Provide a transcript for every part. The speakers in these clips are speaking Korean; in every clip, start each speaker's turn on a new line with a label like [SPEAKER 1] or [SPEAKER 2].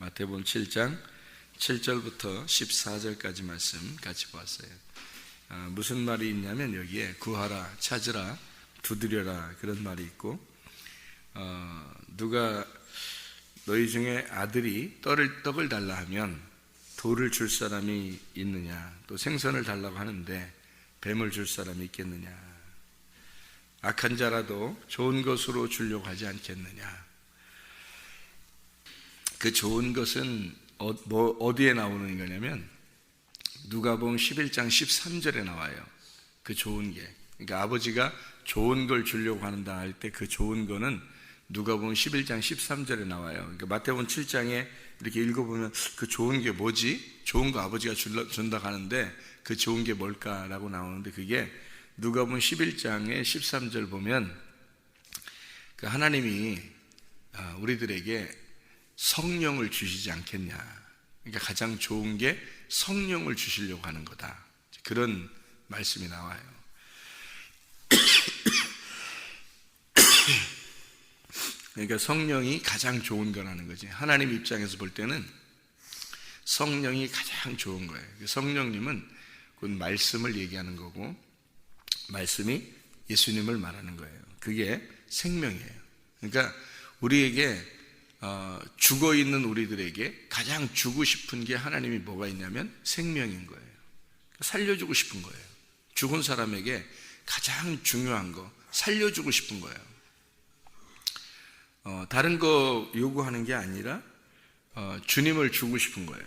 [SPEAKER 1] 마태복음 7장 7절부터 14절까지 말씀 같이 보았어요. 무슨 말이 있냐면 여기에 구하라, 찾으라, 두드려라 그런 말이 있고, 누가 너희 중에 아들이 떡을 달라 하면 돌을 줄 사람이 있느냐, 또 생선을 달라고 하는데 뱀을 줄 사람이 있겠느냐, 악한 자라도 좋은 것으로 주려고 하지 않겠느냐. 그 좋은 것은 어디에 나오는 거냐면 누가복음 11장 13절에 나와요. 그 좋은 게, 그러니까 아버지가 좋은 걸 주려고 한다 할 때 그 좋은 거는 누가복음 11장 13절에 나와요. 그러니까 마태복음 7장에 이렇게 읽어보면 그 좋은 게 뭐지? 좋은 거 아버지가 준다고 하는데 그 좋은 게 뭘까라고 나오는데, 그게 누가복음 11장의 13절 보면 그 하나님이 우리들에게 성령을 주시지 않겠냐. 그러니까 가장 좋은 게 성령을 주시려고 하는 거다. 그런 말씀이 나와요. 그러니까 성령이 가장 좋은 거라는 거지. 하나님 입장에서 볼 때는 성령이 가장 좋은 거예요. 성령님은 곧 말씀을 얘기하는 거고, 말씀이 예수님을 말하는 거예요. 그게 생명이에요. 그러니까 우리에게 죽어있는 우리들에게 가장 주고 싶은 게 하나님이 뭐가 있냐면 생명인 거예요. 살려주고 싶은 거예요. 죽은 사람에게 가장 중요한 거 살려주고 싶은 거예요. 다른 거 요구하는 게 아니라 주님을 주고 싶은 거예요.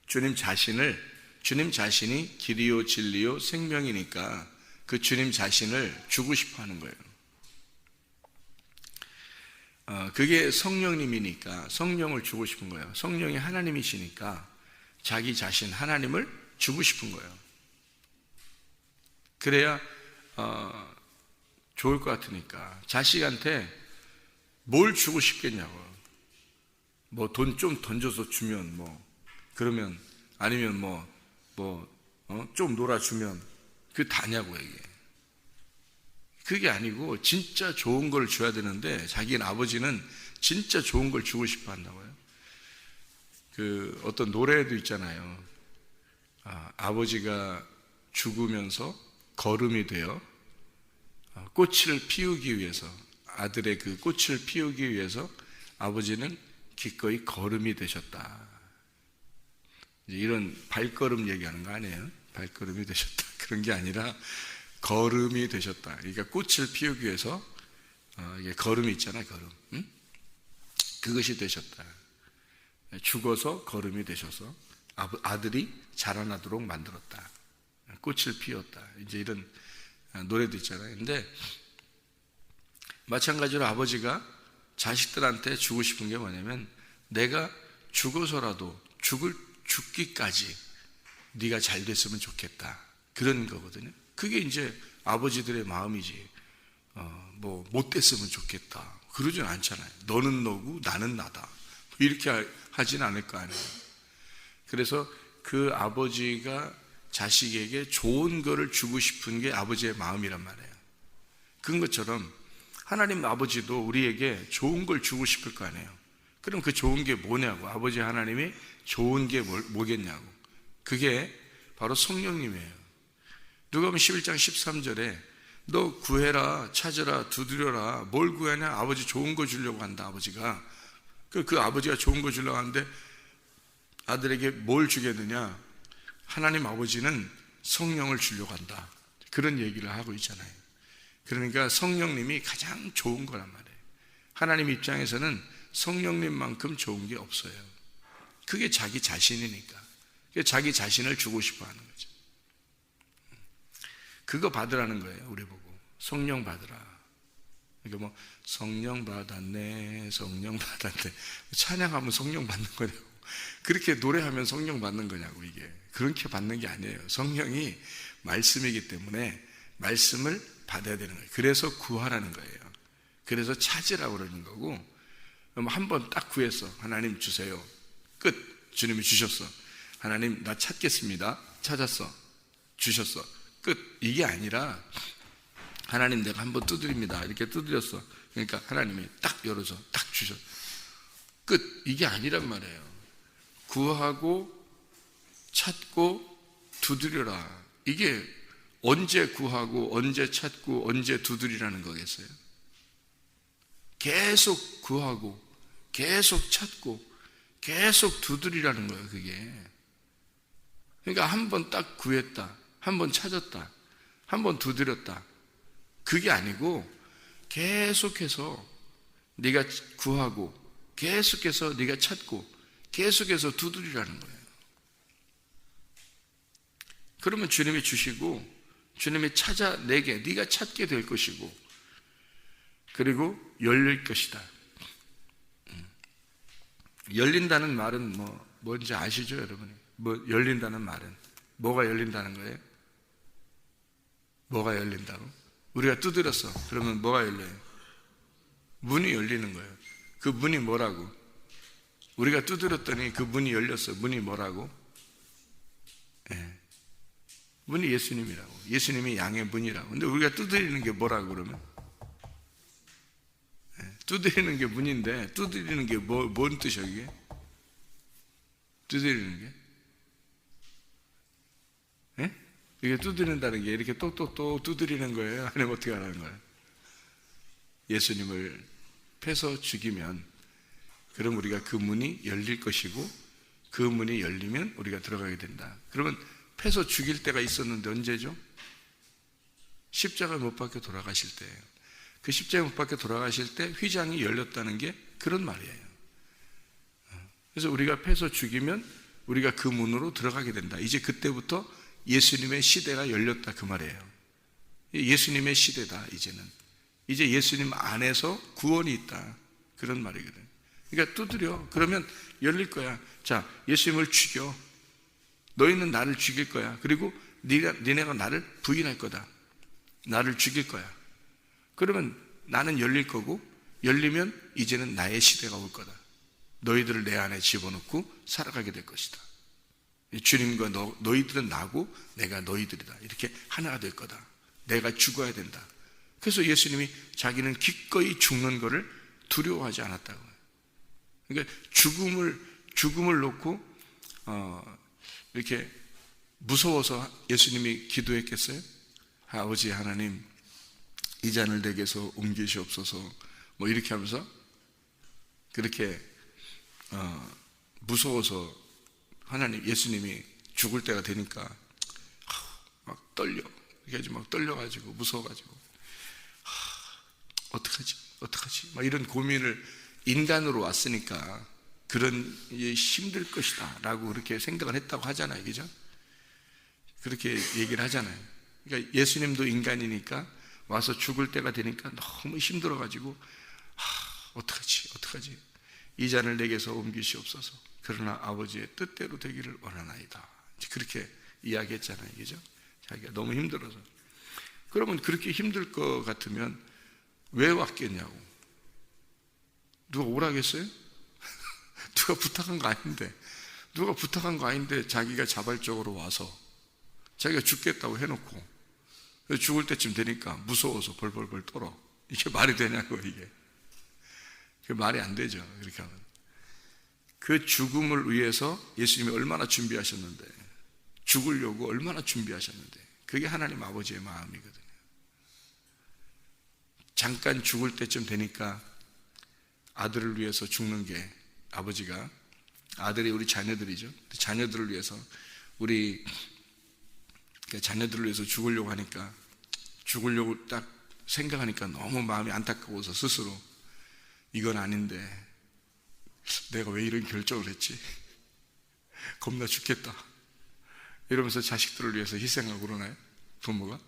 [SPEAKER 1] 주님 자신이 길이요 진리요 생명이니까 그 주님 자신을 주고 싶어 하는 거예요. 그게 성령님이니까 성령을 주고 싶은 거예요. 성령이 하나님이시니까 자기 자신 하나님을 주고 싶은 거예요. 그래야 좋을 것 같으니까. 자식한테 뭘 주고 싶겠냐고. 뭐 돈 좀 던져서 주면 그러면, 아니면 좀 놀아주면 그게 다냐고 이게. 그게 아니고 진짜 좋은 걸 줘야 되는데 자기는 아버지는 진짜 좋은 걸 주고 싶어 한다고요. 그 어떤 노래도 있잖아요. 아버지가 죽으면서 거름이 되어 꽃을 피우기 위해서, 아들의 그 꽃을 피우기 위해서 아버지는 기꺼이 거름이 되셨다. 이런 발걸음 얘기하는 거 아니에요? 발걸음이 되셨다 그런 게 아니라 거름이 되셨다. 그러니까 꽃을 피우기 위해서 이게 걸음이 있잖아요. 걸음. 응? 그것이 되셨다. 죽어서 거름이 되셔서 아들이 자라나도록 만들었다. 꽃을 피웠다. 이제 이런 노래도 있잖아요. 근데 마찬가지로 아버지가 자식들한테 주고 싶은 게 뭐냐면, 내가 죽어서라도 죽기까지 네가 잘 됐으면 좋겠다. 그런 거거든요. 그게 이제 아버지들의 마음이지. 못 됐으면 좋겠다 그러진 않잖아요. 너는 너고 나는 나다 이렇게 하진 않을 거 아니에요. 그래서 그 아버지가 자식에게 좋은 거를 주고 싶은 게 아버지의 마음이란 말이에요. 그런 것처럼 하나님 아버지도 우리에게 좋은 걸 주고 싶을 거 아니에요. 그럼 그 좋은 게 뭐냐고. 아버지 하나님이 좋은 게 뭐겠냐고. 그게 바로 성령님이에요. 누가복음 11장 13절에 너 구해라, 찾으라, 두드려라. 뭘 구하냐? 아버지 좋은 거 주려고 한다. 아버지가 그 아버지가 좋은 거 주려고 하는데 아들에게 뭘 주겠느냐? 하나님 아버지는 성령을 주려고 한다. 그런 얘기를 하고 있잖아요. 그러니까 성령님이 가장 좋은 거란 말이에요. 하나님 입장에서는 성령님만큼 좋은 게 없어요. 그게 자기 자신이니까. 자기 자신을 주고 싶어 하는 거죠. 그거 받으라는 거예요. 우리 보고 성령 받으라. 그러니까 성령 받았네, 성령 받았네. 찬양하면 성령 받는 거냐고. 그렇게 노래하면 성령 받는 거냐고. 이게 그렇게 받는 게 아니에요. 성령이 말씀이기 때문에 말씀을 받아야 되는 거예요. 그래서 구하라는 거예요. 그래서 찾으라고 그러는 거고, 한 번 딱 구했어. 하나님 주세요. 끝. 주님이 주셨어. 하나님 나 찾겠습니다. 찾았어. 주셨어. 끝. 이게 아니라 하나님 내가 한번 두드립니다. 이렇게 두드렸어. 그러니까 하나님이 딱 열어서 딱 주셨어. 끝. 이게 아니란 말이에요. 구하고 찾고 두드려라. 이게 언제 구하고 언제 찾고 언제 두드리라는 거겠어요? 계속 구하고 계속 찾고 계속 두드리라는 거예요. 그게. 그러니까 한 번 딱 구했다, 한 번 찾았다, 한 번 두드렸다, 그게 아니고 계속해서 네가 구하고 계속해서 네가 찾고 계속해서 두드리라는 거예요. 그러면 주님이 주시고 주님이 찾아내게, 네가 찾게 될 것이고, 그리고 열릴 것이다. 열린다는 말은 뭔지 아시죠, 여러분? 열린다는 말은 뭐가 열린다는 거예요? 뭐가 열린다고? 우리가 두드렸어. 그러면 뭐가 열려요? 문이 열리는 거예요. 그 문이 뭐라고? 우리가 두드렸더니 그 문이 열렸어. 문이 뭐라고? 네. 문이 예수님이라고. 예수님이 양의 문이라고. 근데 우리가 두드리는 게 뭐라고 그러면? 네. 두드리는 게 문인데, 두드리는 게 뭔 뜻이야, 이게? 두드리는 게? 네? 이게 두드린다는 게 이렇게 똑똑똑 두드리는 거예요? 아니면 어떻게 하라는 거예요? 예수님을 패서 죽이면, 그럼 우리가 그 문이 열릴 것이고, 그 문이 열리면 우리가 들어가게 된다. 그러면 패서 죽일 때가 있었는데 언제죠? 십자가 못 박혀 돌아가실 때예요. 그 십자가 못 박혀 돌아가실 때 휘장이 열렸다는 게 그런 말이에요. 그래서 우리가 패서 죽이면 우리가 그 문으로 들어가게 된다. 이제 그때부터 예수님의 시대가 열렸다, 그 말이에요. 예수님의 시대다, 이제는. 이제 예수님 안에서 구원이 있다, 그런 말이거든. 그러니까 두드려. 그러면 열릴 거야. 자, 예수님을 죽여. 너희는 나를 죽일 거야. 그리고 니네가 나를 부인할 거다. 나를 죽일 거야. 그러면 나는 열릴 거고, 열리면 이제는 나의 시대가 올 거다. 너희들을 내 안에 집어넣고 살아가게 될 것이다. 주님과 너희들은 나고 내가 너희들이다. 이렇게 하나가 될 거다. 내가 죽어야 된다. 그래서 예수님이 자기는 기꺼이 죽는 것을 두려워하지 않았다고 해요. 그러니까 죽음을 놓고 이렇게 무서워서 예수님이 기도했겠어요? 아버지 하나님, 이 잔을 내게서 옮기시옵소서, 이렇게 하면서 그렇게 무서워서 하나님, 예수님이 죽을 때가 되니까 막 떨려. 이렇게 막 떨려가지고 무서워가지고 어떡하지? 막 이런 고민을, 인간으로 왔으니까 그런 힘들 것이다 라고 그렇게 생각을 했다고 하잖아요. 그죠? 그렇게 얘기를 하잖아요. 그러니까 예수님도 인간이니까 와서 죽을 때가 되니까 너무 힘들어가지고 어떡하지? 이 잔을 내게서 옮기시옵소서. 그러나 아버지의 뜻대로 되기를 원하나이다. 그렇게 이야기했잖아요. 그죠? 자기가 너무 힘들어서. 그러면 그렇게 힘들 것 같으면 왜 왔겠냐고. 누가 오라겠어요? 누가 부탁한 거 아닌데 자기가 자발적으로 와서 자기가 죽겠다고 해놓고 죽을 때쯤 되니까 무서워서 벌벌벌 떨어. 이게 말이 되냐고. 이게 말이 안 되죠. 그렇게 하면. 그 죽음을 위해서 예수님이 얼마나 준비하셨는데, 죽으려고 얼마나 준비하셨는데, 그게 하나님 아버지의 마음이거든요. 잠깐 죽을 때쯤 되니까 아들을 위해서 죽는 게, 아버지가, 아들이 우리 자녀들이죠. 자녀들을 위해서, 우리 자녀들을 위해서 죽으려고 하니까, 죽으려고 딱 생각하니까 너무 마음이 안타까워서 스스로 이건 아닌데 내가 왜 이런 결정을 했지? 겁나 죽겠다 이러면서 자식들을 위해서 희생하고 그러나요? 부모가?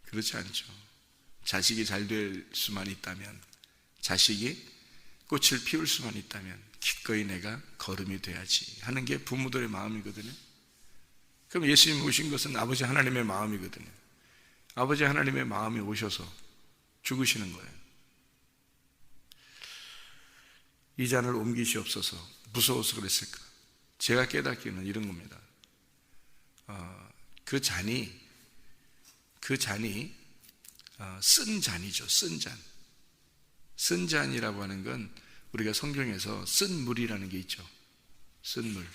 [SPEAKER 1] 그렇지 않죠. 자식이 잘 될 수만 있다면, 자식이 꽃을 피울 수만 있다면 기꺼이 내가 거름이 돼야지 하는 게 부모들의 마음이거든요. 그럼 예수님이 오신 것은 아버지 하나님의 마음이거든요. 아버지 하나님의 마음이 오셔서 죽으시는 거예요. 이 잔을 옮기시옵소서. 무서워서 그랬을까? 제가 깨닫기는 이런 겁니다. 그 잔이 쓴 잔이죠. 쓴 잔. 쓴 잔이라고 하는 건 우리가 성경에서 쓴 물이라는 게 있죠. 쓴 물.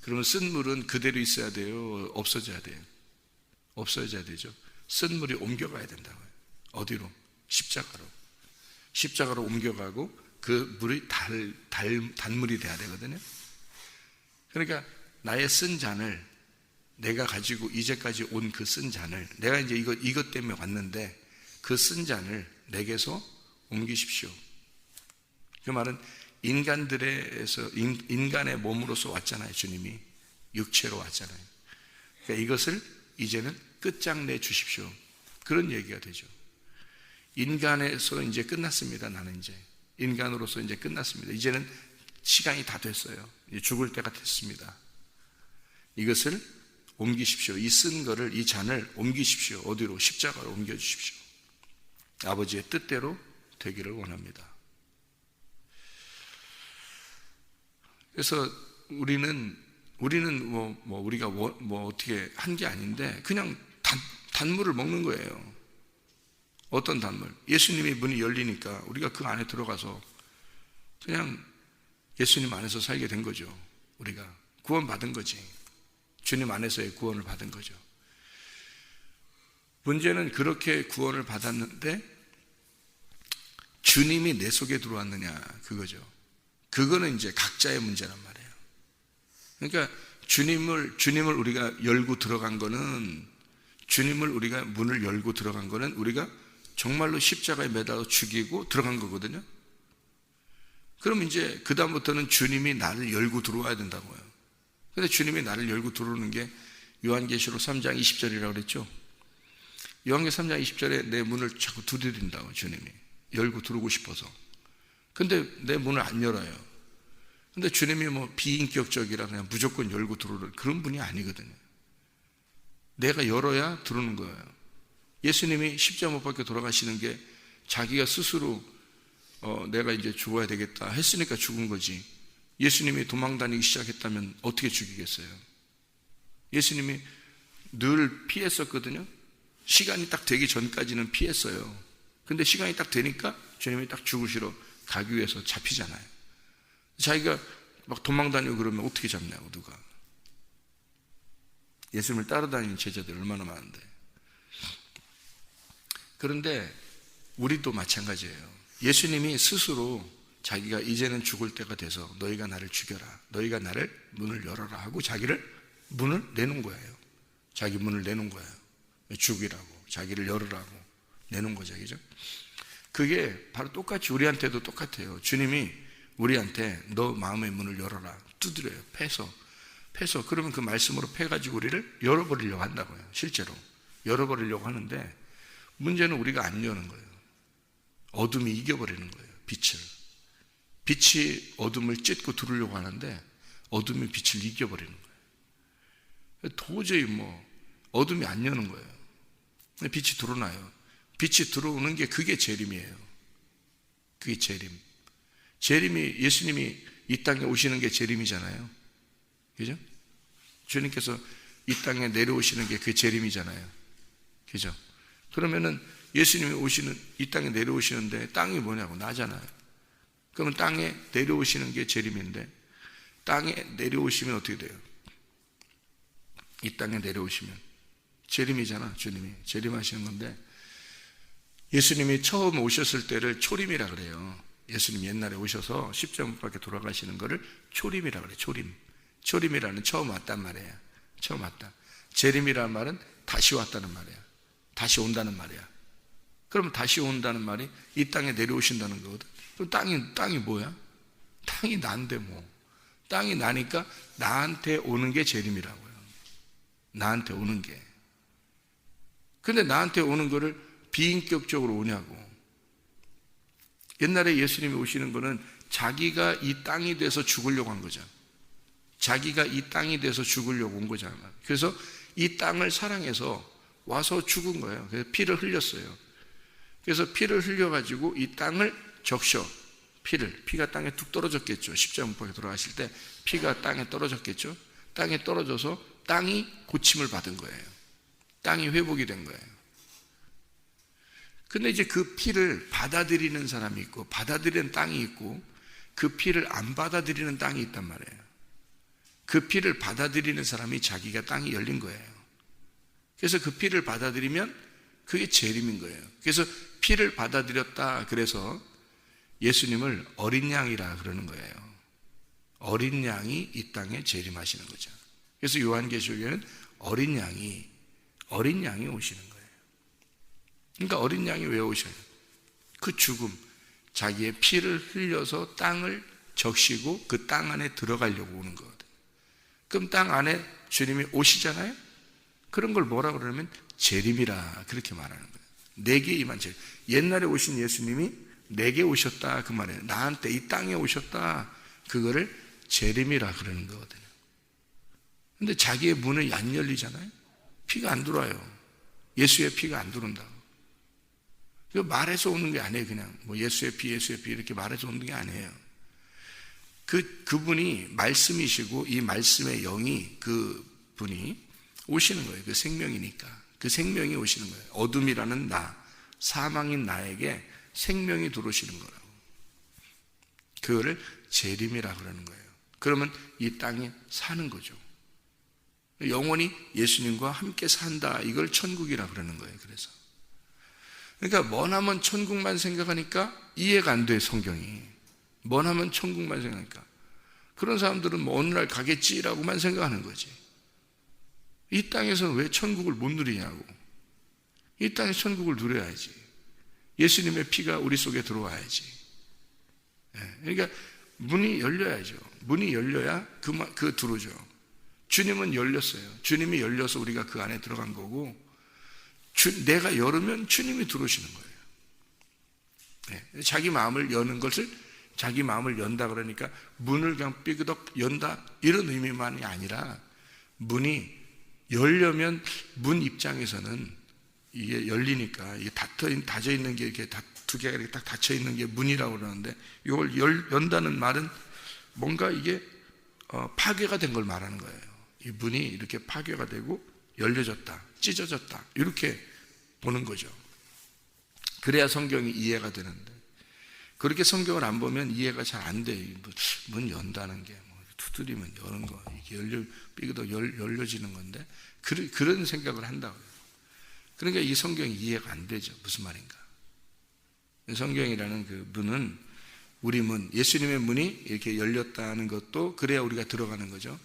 [SPEAKER 1] 그러면 쓴 물은 그대로 있어야 돼요? 없어져야 돼요? 없어져야 되죠. 쓴 물이 옮겨가야 된다고요. 어디로? 십자가로. 십자가로 옮겨가고 그 물이 단물이 돼야 되거든요. 그러니까 나의 쓴 잔을, 내가 가지고 이제까지 온 그 쓴 잔을, 내가 이제 이것 때문에 왔는데 그 쓴 잔을 내게서 옮기십시오. 그 말은 인간의 몸으로서 왔잖아요. 주님이 육체로 왔잖아요. 그러니까 이것을 이제는 끝장내 주십시오. 그런 얘기가 되죠. 인간에서 이제 끝났습니다. 나는 이제 인간으로서 이제 끝났습니다. 이제는 시간이 다 됐어요. 이제 죽을 때가 됐습니다. 이것을 옮기십시오. 이 쓴 거를, 이 잔을 옮기십시오. 어디로? 십자가로 옮겨주십시오. 아버지의 뜻대로 되기를 원합니다. 그래서 우리는 우리가 어떻게 한 게 아닌데 그냥 단물을 먹는 거예요. 어떤 단물? 예수님의 문이 열리니까 우리가 그 안에 들어가서 그냥 예수님 안에서 살게 된 거죠. 우리가 구원받은 거지. 주님 안에서의 구원을 받은 거죠. 문제는 그렇게 구원을 받았는데 주님이 내 속에 들어왔느냐, 그거죠. 그거는 이제 각자의 문제란 말이에요. 그러니까 주님을 우리가 열고 들어간 거는, 우리가 문을 열고 들어간 거는 우리가 정말로 십자가에 매달려 죽이고 들어간 거거든요. 그럼 이제 그다음부터는 주님이 나를 열고 들어와야 된다고요. 근데 주님이 나를 열고 들어오는 게 요한계시록 3장 20절이라고 그랬죠. 요한계시록 3장 20절에 내 문을 자꾸 두드린다고, 주님이. 열고 들어오고 싶어서. 근데 내 문을 안 열어요. 근데 주님이 비인격적이라 그냥 무조건 열고 들어오는 그런 분이 아니거든요. 내가 열어야 들어오는 거예요. 예수님이 십자가 못 박혀 돌아가시는 게 자기가 스스로 내가 이제 죽어야 되겠다 했으니까 죽은 거지. 예수님이 도망다니기 시작했다면 어떻게 죽이겠어요? 예수님이 늘 피했었거든요. 시간이 딱 되기 전까지는 피했어요. 근데 시간이 딱 되니까 주님이 딱 죽으시러 가기 위해서 잡히잖아요. 자기가 막 도망다니고 그러면 어떻게 잡냐고, 누가. 예수님을 따라다니는 제자들 얼마나 많은데. 그런데 우리도 마찬가지예요. 예수님이 스스로 자기가 이제는 죽을 때가 돼서 너희가 나를 죽여라, 너희가 나를 문을 열어라 하고 자기를 문을 내놓은 거예요. 자기 문을 내놓은 거예요. 죽이라고, 자기를 열으라고 내놓은 거죠. 그죠? 그게 바로 똑같이 우리한테도 똑같아요. 주님이 우리한테 너 마음의 문을 열어라, 두드려요. 패서. 그러면 그 말씀으로 패가지고 우리를 열어버리려고 한다고요. 실제로 열어버리려고 하는데 문제는 우리가 안 여는 거예요. 어둠이 이겨버리는 거예요. 빛이 어둠을 찢고 들으려고 하는데 어둠이 빛을 이겨버리는 거예요. 도저히 어둠이 안 여는 거예요. 빛이 드러나요. 빛이 들어오는 게 그게 재림이에요. 그게 재림. 재림이, 예수님이 이 땅에 오시는 게 재림이잖아요. 그죠? 주님께서 이 땅에 내려오시는 게 그 재림이잖아요. 그죠? 그러면은 예수님이 이 땅에 내려오시는데 땅이 뭐냐고, 나잖아요. 그러면 땅에 내려오시는 게 재림인데 땅에 내려오시면 어떻게 돼요? 이 땅에 내려오시면 재림이잖아. 주님이 재림하시는 건데, 예수님이 처음 오셨을 때를 초림이라 그래요. 예수님 옛날에 오셔서 십자가 못 박혀 돌아가시는 거를 초림이라 그래요. 초림이라는 처음 왔단 말이에요. 처음 왔다. 재림이라는 말은 다시 왔다는 말이에요. 다시 온다는 말이야. 그러면 다시 온다는 말이 이 땅에 내려오신다는 거거든. 그럼 땅이 뭐야? 땅이 난데 땅이 나니까 나한테 오는 게 재림이라고요. 나한테 오는 게. 근데 나한테 오는 거를 비인격적으로 오냐고. 옛날에 예수님이 오시는 거는 자기가 이 땅이 돼서 죽으려고 한 거죠. 자기가 이 땅이 돼서 죽으려고 온 거잖아요. 그래서 이 땅을 사랑해서 와서 죽은 거예요. 그래서 피를 흘렸어요. 그래서 피를 흘려가지고 이 땅을 적셔. 피가 땅에 툭 떨어졌겠죠. 십자가 못 박혀 돌아가실 때 피가 땅에 떨어졌겠죠. 땅에 떨어져서 땅이 고침을 받은 거예요. 땅이 회복이 된 거예요. 근데 이제 그 피를 받아들이는 사람이 있고, 받아들이는 땅이 있고, 그 피를 안 받아들이는 땅이 있단 말이에요. 그 피를 받아들이는 사람이 자기가 땅이 열린 거예요. 그래서 그 피를 받아들이면 그게 재림인 거예요. 그래서 피를 받아들였다. 그래서 예수님을 어린 양이라 그러는 거예요. 어린 양이 이 땅에 재림하시는 거죠. 그래서 요한계시록에는 어린 양이 오시는 거예요. 그러니까 어린 양이 왜 오셔요? 그 죽음, 자기의 피를 흘려서 땅을 적시고 그 땅 안에 들어가려고 오는 거거든요. 그럼 땅 안에 주님이 오시잖아요? 그런 걸 뭐라 그러냐면 재림이라 그렇게 말하는 거예요. 내게 임한 재림. 옛날에 오신 예수님이 내게 오셨다 그 말이에요. 나한테 이 땅에 오셨다. 그거를 재림이라 그러는 거거든요. 근데 자기의 문을 안 열리잖아요. 피가 안 들어와요. 예수의 피가 안 들어온다고. 이거 말해서 오는 게 아니에요. 그냥 뭐 예수의 피 이렇게 말해서 오는 게 아니에요. 그분이 말씀이시고 이 말씀의 영이 그분이 오시는 거예요. 그 생명이니까. 그 생명이 오시는 거예요. 어둠이라는 나, 사망인 나에게 생명이 들어오시는 거라고. 그거를 재림이라 그러는 거예요. 그러면 이 땅에 사는 거죠. 영원히 예수님과 함께 산다. 이걸 천국이라 그러는 거예요. 그래서. 그러니까 머나먼 천국만 생각하니까 이해가 안 돼, 성경이. 머나먼 천국만 생각하니까. 그런 사람들은 뭐 어느 날 가겠지라고만 생각하는 거지. 이 땅에서는 왜 천국을 못 누리냐고. 이 땅에 천국을 누려야지. 예수님의 피가 우리 속에 들어와야지. 그러니까 문이 열려야죠. 문이 열려야 그 들어오죠. 주님은 열렸어요. 주님이 열려서 우리가 그 안에 들어간 거고, 내가 열으면 주님이 들어오시는 거예요. 자기 마음을 여는 것을 자기 마음을 연다 그러니까 문을 그냥 삐그덕 연다 이런 의미만이 아니라 문이 열려면 문 입장에서는 이게 열리니까 이게 닫혀 있는 게 이렇게 두 개가 이렇게 딱 닫혀 있는 게 문이라고 그러는데 이걸 연다는 말은 뭔가 이게 파괴가 된 걸 말하는 거예요. 이 문이 이렇게 파괴가 되고 열려졌다, 찢어졌다 이렇게 보는 거죠. 그래야 성경이 이해가 되는데 그렇게 성경을 안 보면 이해가 잘 안 돼. 문 연다는 게 뭐 두드리면 여는 거 이게 삐그덕 열려지는 건데 그런 생각을 한다고요. 그러니까 이 성경이 이해가 안 되죠. 무슨 말인가? 성경이라는 그 문은 우리 문, 예수님의 문이 이렇게 열렸다는 것도 그래야 우리가 들어가는 거죠.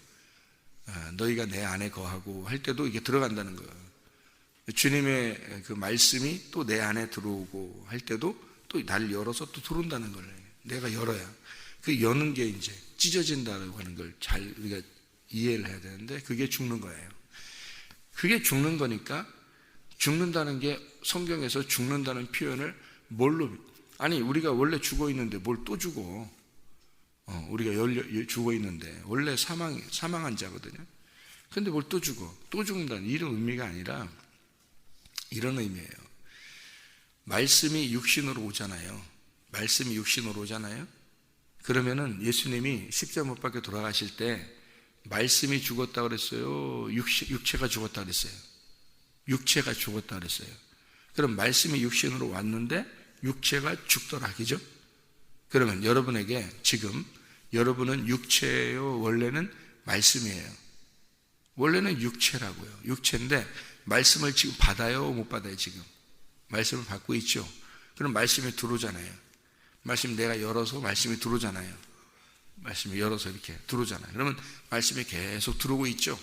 [SPEAKER 1] 너희가 내 안에 거하고 할 때도 이게 들어간다는 거예요. 주님의 그 말씀이 또 내 안에 들어오고 할 때도 또 나를 열어서 또 들어온다는 거예요. 내가 열어야. 그 여는 게 이제 찢어진다고 하는 걸 잘 우리가 이해를 해야 되는데 그게 죽는 거예요. 그게 죽는 거니까 죽는다는 게 성경에서 죽는다는 표현을 뭘로, 아니 우리가 원래 죽어 있는데 뭘 또 죽어. 우리가 죽어 있는데 원래 사망한 자거든요. 근데 뭘 또 죽어. 또 죽는다는 이런 의미가 아니라 이런 의미예요. 말씀이 육신으로 오잖아요. 말씀이 육신으로 오잖아요. 그러면은 예수님이 십자가 못 박혀 돌아가실 때 말씀이 죽었다 그랬어요? 육체가 죽었다 그랬어요? 육체가 죽었다 그랬어요. 그럼 말씀이 육신으로 왔는데 육체가 죽더라, 그죠? 그러면 여러분에게 지금 여러분은 육체예요? 원래는 말씀이에요? 원래는 육체라고요. 육체인데 말씀을 지금 받아요? 못 받아요? 지금 말씀을 받고 있죠. 그럼 말씀이 들어오잖아요. 말씀 내가 열어서 말씀이 들어오잖아요. 말씀이 열어서 이렇게 들어오잖아요. 그러면 말씀이 계속 들어오고 있죠.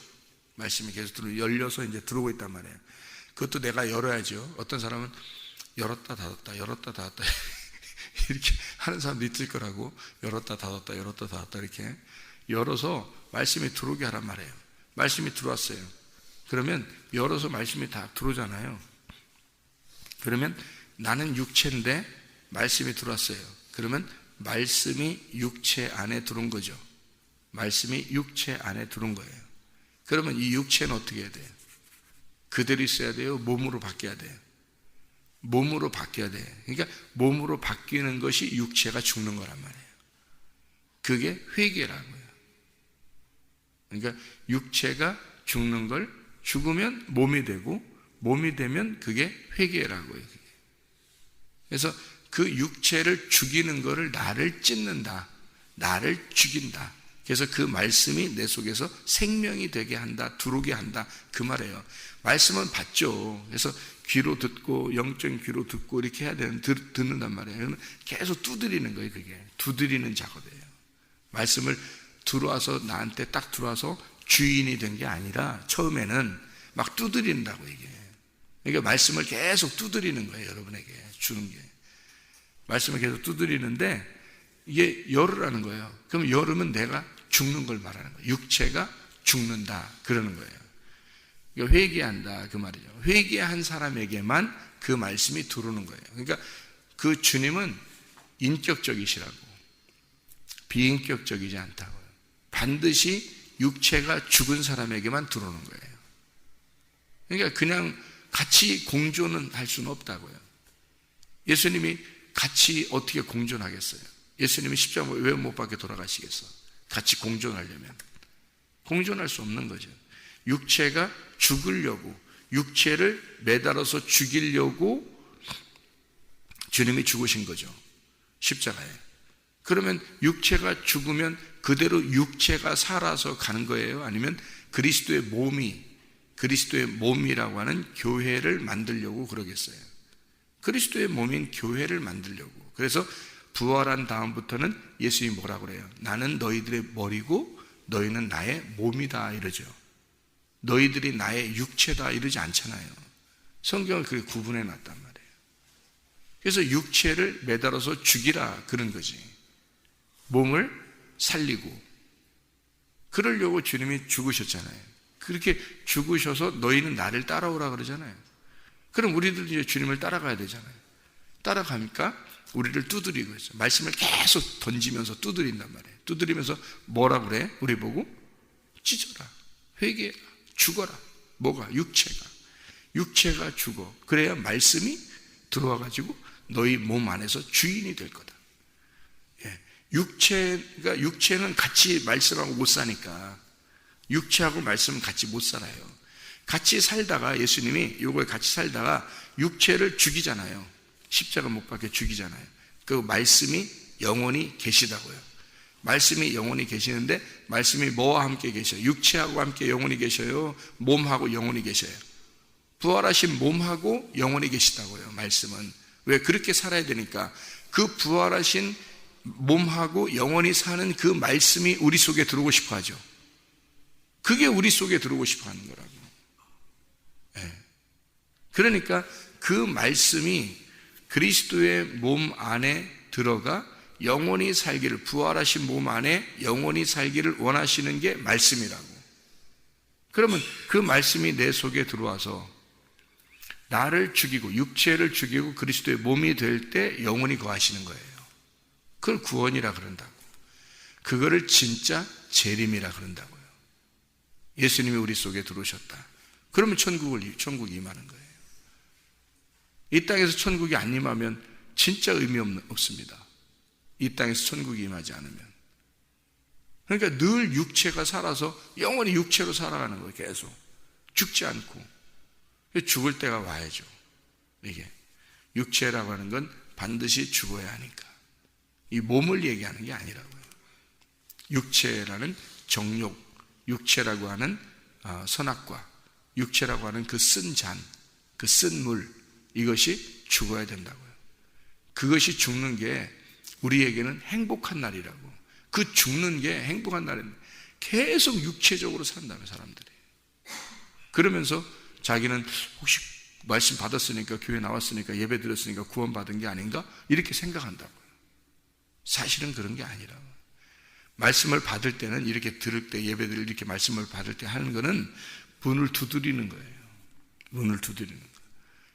[SPEAKER 1] 말씀이 계속 열려서 이제 들어오고 있단 말이에요. 그것도 내가 열어야죠. 어떤 사람은 열었다 닫았다 열었다 닫았다 이렇게 하는 사람도 있을 거라고. 열었다 닫았다 열었다 닫았다 이렇게 열어서 말씀이 들어오게 하란 말이에요. 말씀이 들어왔어요. 그러면 열어서 말씀이 다 들어오잖아요. 그러면 나는 육체인데 말씀이 들어왔어요. 그러면 말씀이 육체 안에 들어온 거죠. 말씀이 육체 안에 들어온 거예요. 그러면 이 육체는 어떻게 해야 돼요? 그대로 있어야 돼요? 몸으로 바뀌어야 돼요? 몸으로 바뀌어야 돼요. 그러니까 몸으로 바뀌는 것이 육체가 죽는 거란 말이에요. 그게 회개라고요. 그러니까 육체가 죽는 걸 죽으면 몸이 되고 몸이 되면 그게 회개라고요. 그래서 그 육체를 죽이는 거를 나를 찢는다. 나를 죽인다. 그래서 그 말씀이 내 속에서 생명이 되게 한다, 들어오게 한다, 그 말이에요. 말씀은 받죠. 그래서 귀로 듣고 영적인 귀로 듣고 이렇게 해야 되는, 듣는단 말이에요. 계속 두드리는 거예요. 그게 두드리는 작업이에요. 말씀을 들어와서 나한테 딱 들어와서 주인이 된 게 아니라 처음에는 막 두드린다고 이게. 그러니까 말씀을 계속 두드리는 거예요. 여러분에게 주는 게. 말씀을 계속 두드리는데 이게 열으라는 거예요. 그럼 열으면 내가 죽는 걸 말하는 거예요. 육체가 죽는다 그러는 거예요. 그러니까 회개한다 그 말이죠. 회개한 사람에게만 그 말씀이 들어오는 거예요. 그러니까 그 주님은 인격적이시라고, 비인격적이지 않다고요. 반드시 육체가 죽은 사람에게만 들어오는 거예요. 그러니까 그냥 같이 공존은 할 수는 없다고요. 예수님이 같이 어떻게 공존하겠어요? 예수님이 십자가 왜 못 박혀 돌아가시겠어? 같이 공존하려면 공존할 수 없는 거죠. 육체가 죽으려고, 육체를 매달아서 죽이려고 주님이 죽으신 거죠. 십자가에. 그러면 육체가 죽으면 그대로 육체가 살아서 가는 거예요? 아니면 그리스도의 몸이라고 하는 교회를 만들려고 그러겠어요? 그리스도의 몸인 교회를 만들려고. 그래서 부활한 다음부터는 예수님이 뭐라고 그래요? 나는 너희들의 머리고 너희는 나의 몸이다 이러죠. 너희들이 나의 육체다 이러지 않잖아요. 성경을 그렇게 구분해 놨단 말이에요. 그래서 육체를 매달아서 죽이라 그런 거지. 몸을 살리고. 그러려고 주님이 죽으셨잖아요. 그렇게 죽으셔서 너희는 나를 따라오라 그러잖아요. 그럼 우리도 이제 주님을 따라가야 되잖아요. 따라가니까 우리를 두드리고 있어요. 말씀을 계속 던지면서 두드린단 말이에요. 두드리면서 뭐라 그래? 우리 보고 찢어라, 회개해라, 죽어라. 뭐가? 육체가 죽어. 그래야 말씀이 들어와가지고 너희 몸 안에서 주인이 될 거다. 예. 육체는 같이 말씀하고 못 사니까, 육체하고 말씀은 같이 못 살아요. 같이 살다가 예수님이 요거에 같이 살다가 육체를 죽이잖아요. 십자가 못 박혀 죽이잖아요. 그 말씀이 영원히 계시다고요. 말씀이 영원히 계시는데 말씀이 뭐와 함께 계셔요? 육체하고 함께 영원히 계셔요? 몸하고 영원히 계셔요? 부활하신 몸하고 영원히 계시다고요. 말씀은. 왜? 그렇게 살아야 되니까. 그 부활하신 몸하고 영원히 사는 그 말씀이 우리 속에 들어오고 싶어 하죠. 그게 우리 속에 들어오고 싶어 하는 거라고. 네. 그러니까 그 말씀이 그리스도의 몸 안에 들어가 영원히 살기를, 부활하신 몸 안에 영원히 살기를 원하시는 게 말씀이라고. 그러면 그 말씀이 내 속에 들어와서 나를 죽이고 육체를 죽이고 그리스도의 몸이 될 때 영원히 거하시는 거예요. 그걸 구원이라 그런다고. 그거를 진짜 재림이라 그런다고요. 예수님이 우리 속에 들어오셨다. 그러면 천국이 임하는 거예요. 이 땅에서 천국이 안 임하면 진짜 의미 없습니다. 이 땅에서 천국이 임하지 않으면. 그러니까 늘 육체가 살아서 영원히 육체로 살아가는 거예요. 계속 죽지 않고. 죽을 때가 와야죠. 이게 육체라고 하는 건 반드시 죽어야 하니까. 이 몸을 얘기하는 게 아니라고요. 육체라는 정욕, 육체라고 하는 선악과, 육체라고 하는 그 쓴 잔, 그 쓴 물, 이것이 죽어야 된다고요. 그것이 죽는 게 우리에게는 행복한 날이라고. 그 죽는 게 행복한 날인데 계속 육체적으로 산다며 사람들이. 그러면서 자기는 혹시 말씀 받았으니까, 교회 나왔으니까, 예배 드렸으니까 구원받은 게 아닌가? 이렇게 생각한다고요. 사실은 그런 게 아니라고. 말씀을 받을 때는 이렇게 들을 때, 예배를 이렇게 말씀을 받을 때 하는 거는 문을 두드리는 거예요. 문을 두드리는 거예요.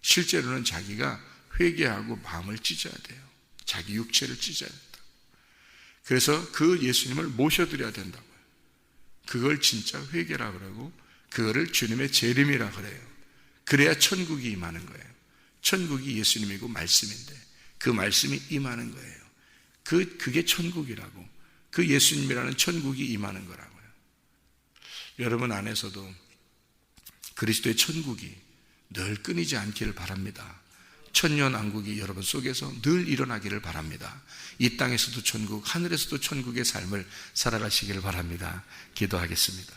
[SPEAKER 1] 실제로는 자기가 회개하고 마음을 찢어야 돼요. 자기 육체를 찢어야 된다. 그래서 그 예수님을 모셔드려야 된다고요. 그걸 진짜 회개라 그러고, 그거를 주님의 재림이라 그래요. 그래야 천국이 임하는 거예요. 천국이 예수님이고 말씀인데 그 말씀이 임하는 거예요. 그게 천국이라고. 그 예수님이라는 천국이 임하는 거라고요. 여러분 안에서도 그리스도의 천국이 늘 끊이지 않기를 바랍니다. 천년왕국이 여러분 속에서 늘 일어나기를 바랍니다. 이 땅에서도 천국, 하늘에서도 천국의 삶을 살아가시기를 바랍니다. 기도하겠습니다.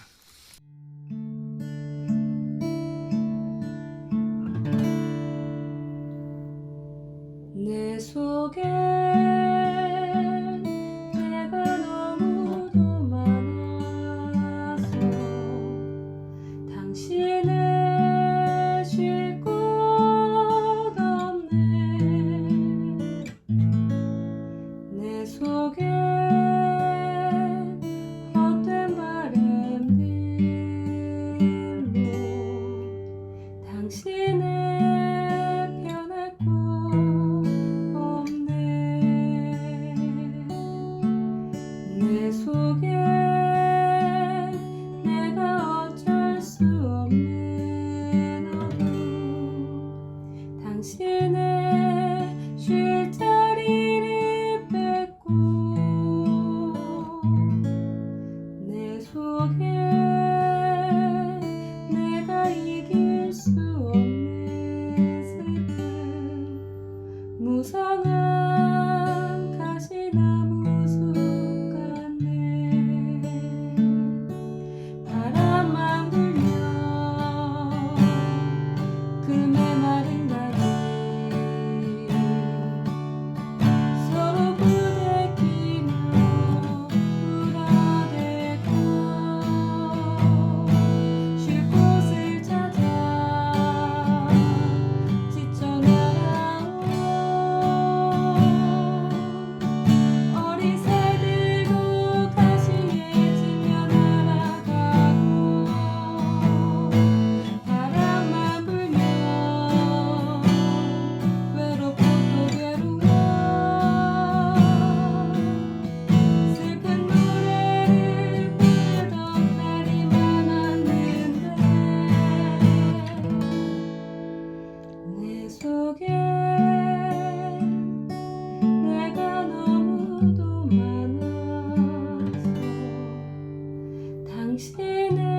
[SPEAKER 2] 내 속에 내가 너무도 많아서 당신을 쉴 곳 없네. 내 속에 헛된 바램들로 당신을 변할 곳 없네. 내 속에 내가 어쩔 수 없는 어둠, 당신의 쉴 자리를 뺏고 내 속에 내가 이길 수 없는 슬픔, 무성한 가시나무 숲 같네. 바람만 불면 그 메마른 다리 서로 부대끼며 울어대고 쉴 곳을 찾아 지쳐 날아온 어린 새들도 가시에 질려 날아가고, 바람만 불면 외롭고 또 괴로워 슬픈 노래를 부르던 날이 많았는데 내 속에 내가 너무도 많아서 당신을